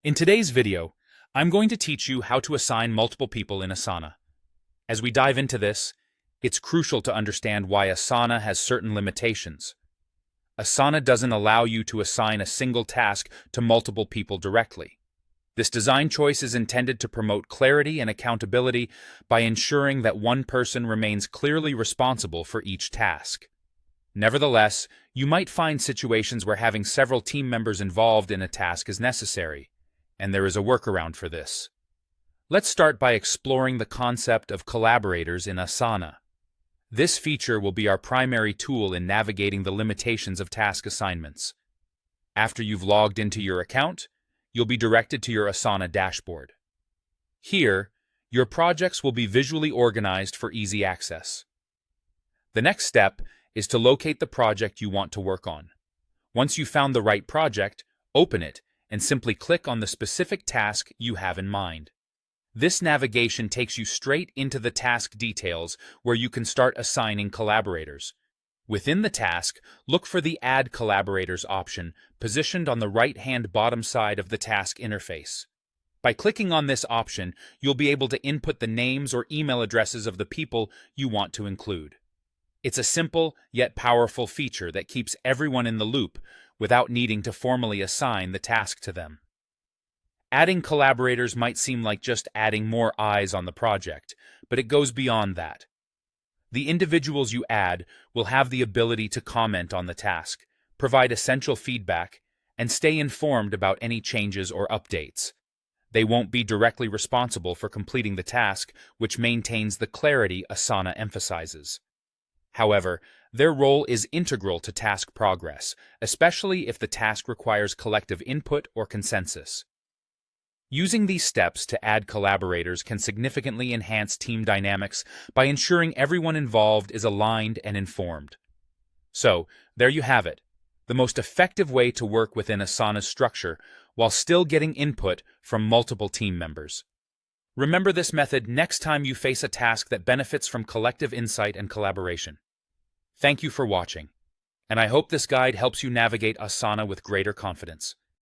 In today's video, I'm going to teach you how to assign multiple people in Asana. As we dive into this, it's crucial to understand why Asana has certain limitations. Asana doesn't allow you to assign a single task to multiple people directly. This design choice is intended to promote clarity and accountability by ensuring that one person remains clearly responsible for each task. Nevertheless, you might find situations where having several team members involved in a task is necessary, and there is a workaround for this. Let's start by exploring the concept of collaborators in Asana. This feature will be our primary tool in navigating the limitations of task assignments. After you've logged into your account, you'll be directed to your Asana dashboard. Here, your projects will be visually organized for easy access. The next step is to locate the project you want to work on. Once you've found the right project, open it and simply click on the specific task you have in mind. This navigation takes you straight into the task details where you can start assigning collaborators. Within the task, look for the Add Collaborators option positioned on the right-hand bottom side of the task interface. By clicking on this option, you'll be able to input the names or email addresses of the people you want to include. It's a simple yet powerful feature that keeps everyone in the loop without needing to formally assign the task to them. Adding collaborators might seem like just adding more eyes on the project, but it goes beyond that. The individuals you add will have the ability to comment on the task, provide essential feedback, and stay informed about any changes or updates. They won't be directly responsible for completing the task, which maintains the clarity Asana emphasizes. However, their role is integral to task progress, especially if the task requires collective input or consensus. Using these steps to add collaborators can significantly enhance team dynamics by ensuring everyone involved is aligned and informed. So, there you have it, the most effective way to work within Asana's structure while still getting input from multiple team members. Remember this method next time you face a task that benefits from collective insight and collaboration. Thank you for watching, and I hope this guide helps you navigate Asana with greater confidence.